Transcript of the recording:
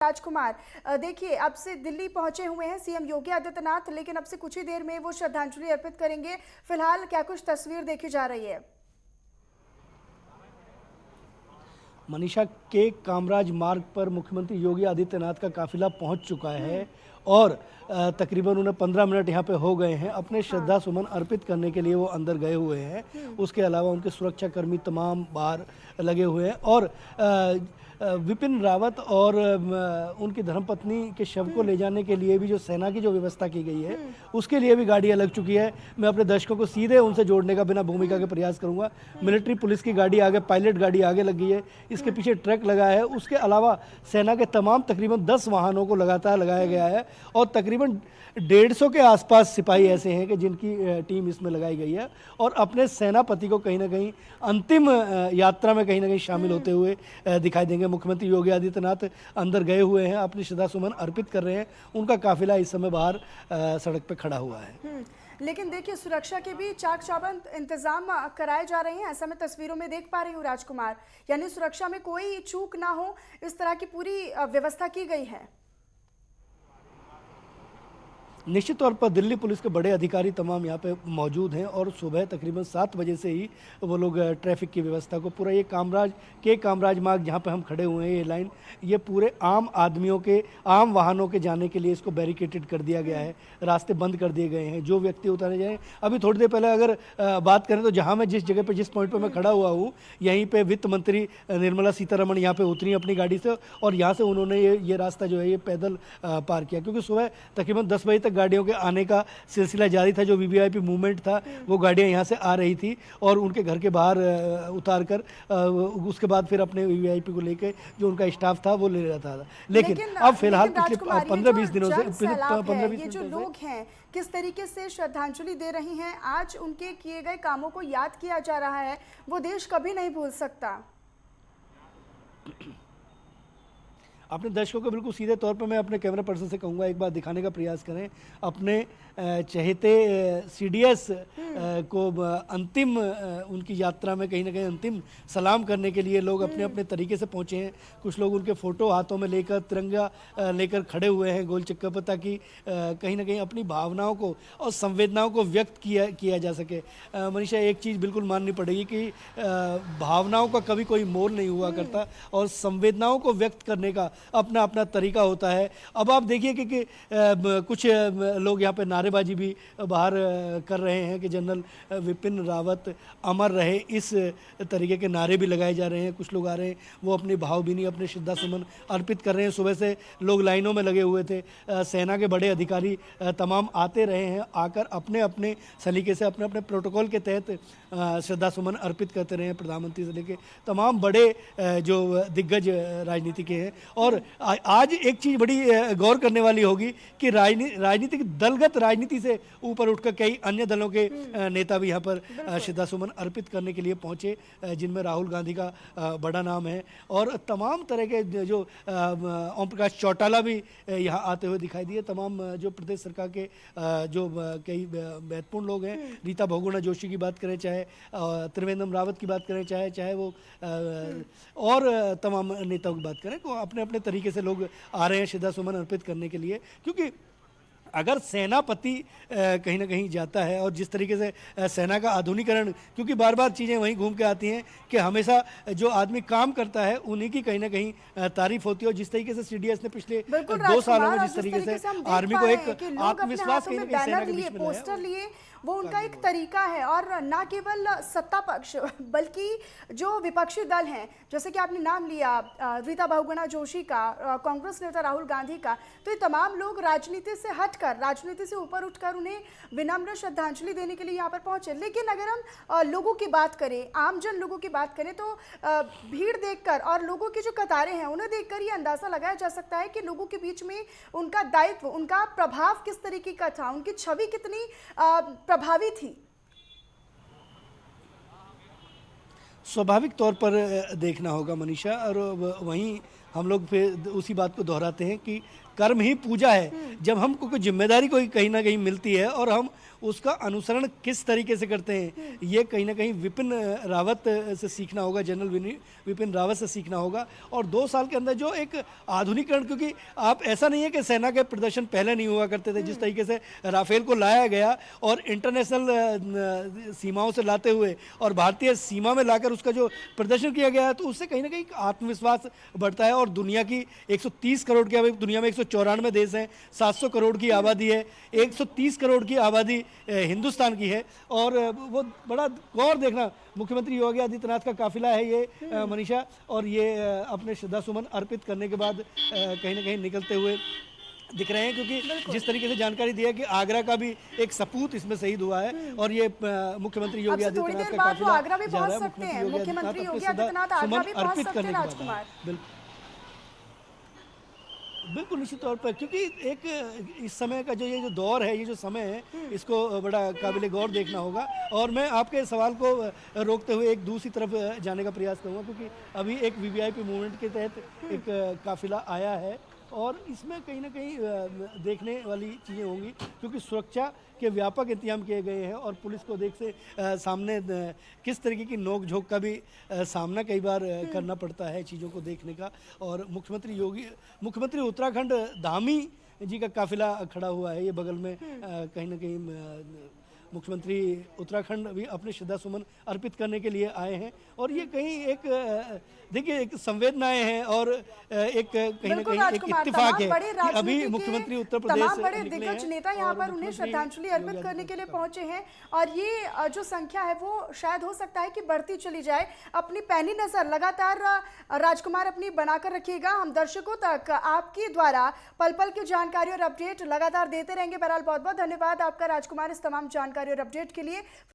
राजकुमार, देखिए अब से दिल्ली पहुंचे हुए हैं सीएम योगी आदित्यनाथ, लेकिन अब से कुछ ही देर में वो श्रद्धांजलि अर्पित करेंगे। फिलहाल क्या कुछ तस्वीर देखी जा रही है? मनीषा, के कामराज मार्ग पर मुख्यमंत्री योगी आदित्यनाथ का काफिला पहुंच चुका है और तकरीबन उन्हें 15 मिनट यहाँ पे हो गए हैं। अपने श्रद्धा सुमन अर्पित करने के लिए वो अंदर गए हुए हैं। उसके अलावा उनके सुरक्षाकर्मी तमाम बाहर लगे हुए हैं और विपिन रावत और उनकी धर्मपत्नी के शव को ले जाने के लिए भी जो सेना की जो व्यवस्था की गई है उसके लिए भी गाड़ियाँ लग चुकी है। मैं अपने दर्शकों को सीधे उनसे जोड़ने का बिना भूमिका के प्रयास करूंगा। मिलिट्री पुलिस की गाड़ी आगे, पायलट गाड़ी आगे लग गई है, इसके पीछे ट्रक लगा है। उसके अलावा सेना के तमाम तकरीबन 10 वाहनों को लगातार लगाया गया है और तकरीबन 150 के आसपास सिपाही ऐसे हैं कि जिनकी टीम इसमें लगाई गई है और अपने सेनापति को कहीं ना कहीं अंतिम यात्रा में कहीं ना कहीं शामिल होते हुए दिखाई देंगे। मुख्यमंत्री योगी आदित्यनाथ अंदर गए हुए हैं, अपनी श्रद्धा सुमन अर्पित कर रहे हैं। उनका काफिला इस समय बाहर सड़क पर खड़ा हुआ है। लेकिन देखिए, सुरक्षा के भी चाक चौबंद इंतजाम कराए जा रहे हैं, ऐसा मैं तस्वीरों में देख पा रही हूँ राजकुमार। यानी सुरक्षा में कोई चूक ना हो, इस तरह की पूरी व्यवस्था की गई है। निश्चित तौर पर दिल्ली पुलिस के बड़े अधिकारी तमाम यहाँ पे मौजूद हैं और सुबह तकरीबन 7 बजे से ही वो लोग ट्रैफिक की व्यवस्था को पूरा ये कामराज मार्ग जहाँ पे हम खड़े हुए हैं, ये लाइन, ये पूरे आम आदमियों के, आम वाहनों के जाने के लिए इसको बैरिकेटेड कर दिया गया है। रास्ते बंद कर दिए गए हैं, जो व्यक्ति उतारे जाए। अभी थोड़ी देर पहले अगर बात करें तो जहाँ मैं जिस जगह पर, जिस पॉइंट पर मैं खड़ा हुआ हूँ, यहीं पर वित्त मंत्री निर्मला सीतारमण यहाँ पे उतरी अपनी गाड़ी से और यहाँ से उन्होंने ये रास्ता जो है ये पैदल पार किया, क्योंकि सुबह तकरीबन 10 बजे तक गाड़ियों के आने का सिलसिला जारी था। जो वीवीआईपी मूवमेंट था वो गाड़ियां यहां से आ रही थी और उनके घर के बाहर उतार कर उसके बाद फिर अपने वीवीआईपी को लेके जो उनका स्टाफ था वो ले रहा था। लेकिन अब फिलहाल पिछले 15-20 दिनों से ये जो लोग हैं किस तरीके से श्रद्धांजलि दे रही हैं, आज उनके किए गए कामों को याद किया जा रहा है, वो देश कभी नहीं भूल सकता। अपने दर्शकों को बिल्कुल सीधे तौर पर मैं अपने कैमरा पर्सन से कहूँगा एक बार दिखाने का प्रयास करें। अपने चहेते सीडीएस को अंतिम उनकी यात्रा में कहीं ना कहीं अंतिम सलाम करने के लिए लोग अपने अपने तरीके से पहुँचे हैं। कुछ लोग उनके फ़ोटो हाथों में लेकर, तिरंगा लेकर खड़े हुए हैं गोल चक्कर पर, ताकि कहीं ना कहीं अपनी भावनाओं को और संवेदनाओं को व्यक्त किया जा सके। मनीषा, एक चीज़ बिल्कुल माननी पड़ेगी कि भावनाओं का कभी कोई मोल नहीं हुआ करता और संवेदनाओं को व्यक्त करने का अपना अपना तरीका होता है। अब आप देखिए कि कुछ लोग यहाँ पे नारेबाजी भी बाहर कर रहे हैं कि जनरल विपिन रावत अमर रहे, इस तरीके के नारे भी लगाए जा रहे हैं। कुछ लोग आ रहे हैं, वो अपनी भावभीनी, अपने श्रद्धा सुमन अर्पित कर रहे हैं। सुबह से लोग लाइनों में लगे हुए थे। सेना के बड़े अधिकारी तमाम आते रहे हैं, आकर अपने अपने सलीके से, अपने अपने प्रोटोकॉल के तहत श्रद्धा सुमन अर्पित करते रहे हैं। प्रधानमंत्री से लेकर तमाम बड़े जो दिग्गज राजनीति के हैं। और आज एक चीज़ बड़ी गौर करने वाली होगी कि राजनीतिक दलगत राजनीति से ऊपर उठकर कई अन्य दलों के नेता भी यहाँ पर श्रद्धा सुमन अर्पित करने के लिए पहुंचे, जिनमें राहुल गांधी का बड़ा नाम है और तमाम तरह के जो ओम प्रकाश चौटाला भी यहाँ आते हुए दिखाई दिए। तमाम जो प्रदेश सरकार के जो कई महत्वपूर्ण लोग हैं, रीता बहुगुणा जोशी की बात करें, चाहे त्रिवेंद्र रावत की बात करें, चाहे वो और तमाम नेताओं की बात करें, तो अपने अपने तरीके से लोग आ रहे हैं श्रद्धा सुमन अर्पित करने के लिए। क्योंकि अगर सेनापति कहीं ना कहीं जाता है और जिस तरीके से सेना का आधुनिकीकरण, क्योंकि बार बार चीज़ें वहीं घूम के आती हैं कि हमेशा जो आदमी काम करता है उन्हीं की कहीं ना कहीं तारीफ होती है। और जिस तरीके से सीडीएस ने पिछले 2 सालों में जिस तरीके से आर्मी को एक आत्मविश्वास कहीं ना कहीं सेना के बीच में पोस्टर लिए, वो उनका एक तरीका है। और ना केवल सत्ता पक्ष बल्कि जो विपक्षी दल हैं, जैसे कि आपने नाम लिया रीता बहुगुणा जोशी का, कांग्रेस नेता राहुल गांधी का, तो ये तमाम लोग राजनीति से हटकर, राजनीति से ऊपर उठकर उन्हें विनम्र श्रद्धांजलि देने के लिए यहाँ पर पहुंचे। लेकिन अगर हम लोगों की बात करें, आमजन लोगों की बात करें, तो भीड़ देखकर और लोगों की जो कतारें हैं उन्हें देखकर ये अंदाजा लगाया जा सकता है कि लोगों के बीच में उनका दायित्व, उनका प्रभाव किस तरीके का था, उनकी छवि कितनी प्रभावी थी। स्वाभाविक तौर पर देखना होगा मनीषा, और वहीं हम लोग फिर उसी बात को दोहराते हैं कि कर्म ही पूजा है। जब हमको कोई जिम्मेदारी कोई कहीं ना कहीं मिलती है और हम उसका अनुसरण किस तरीके से करते हैं, ये कहीं ना कहीं विपिन रावत से सीखना होगा, जनरल विपिन रावत से सीखना होगा। और 2 साल के अंदर जो एक आधुनिकरण, क्योंकि आप ऐसा नहीं है कि सेना के प्रदर्शन पहले नहीं हुआ करते थे, जिस तरीके से राफेल को लाया गया और इंटरनेशनल सीमाओं से लाते हुए और भारतीय सीमा में लाकर उसका जो प्रदर्शन किया गया है, तो उससे कहीं ना कहीं आत्मविश्वास बढ़ता है। और दुनिया की 130 करोड़ की, अभी दुनिया में 194 देश हैं, 700 करोड़ की आबादी है, 130 करोड़ की आबादी हिंदुस्तान की है। और वो बड़ा गौर देखना, मुख्यमंत्री योगी आदित्यनाथ का काफिला है ये मनीषा, और ये अपने श्रद्धा सुमन अर्पित करने के बाद कहीं ना कहीं निकलते हुए दिख रहे हैं, क्योंकि जिस तरीके से जानकारी दिया कि आगरा का भी एक सपूत इसमें शहीद हुआ है और ये मुख्यमंत्री योगी अब से थोड़ी आदित्यनाथ देर का बाद वो काफिला आगरा भी जा रहा पहुंच है। सकते हैं, मुख्यमंत्री योगी अपने आदित्यनाथ श्रद्धा आगरा सुमन भी पहुंच अर्पित सकते करने हैं के बाद राजकुमार। बिल्कुल निश्चित तौर पर, क्योंकि एक इस समय का जो ये जो दौर है, ये जो समय है, इसको बड़ा काबिल गौर देखना होगा। और मैं आपके सवाल को रोकते हुए एक दूसरी तरफ जाने का प्रयास करूंगा, क्योंकि अभी एक वीवीआईपी मूवमेंट के तहत एक काफिला आया है और इसमें कहीं ना कहीं देखने वाली चीज़ें होंगी, क्योंकि सुरक्षा के व्यापक इंतजाम किए गए हैं और पुलिस को देख से सामने किस तरीके की नोक झोंक का भी सामना कई बार करना पड़ता है चीज़ों को देखने का। और मुख्यमंत्री उत्तराखंड धामी जी का काफिला खड़ा हुआ है, ये बगल में कहीं ना कहीं मुख्यमंत्री उत्तराखंड भी अपने श्रद्धा सुमन अर्पित करने के लिए आए हैं। और ये कहीं एक देखिए एक संवेदनाएं हैं और एक कहीं ना कहीं एक इत्तेफाक है कि अभी मुख्यमंत्री उत्तर प्रदेश तमाम बड़े निकले दिग्गज हैं नेता यहाँ और पर उन्हें मुख्यमंत्री श्रद्धांजलि अर्पित योगी करने के लिए आदित्यनाथ पहुंचे हैं। और ये जो संख्या है वो शायद हो सकता है कि बढ़ती चली जाए। अपनी पैनी नजर लगातार राजकुमार अपनी बनाकर रखिएगा, हम दर्शकों तक आपके द्वारा पल पल की जानकारी और अपडेट लगातार देते रहेंगे। बहरहाल बहुत बहुत धन्यवाद आपका राजकुमार, इस तमाम जानकारी और अपडेट के लिए।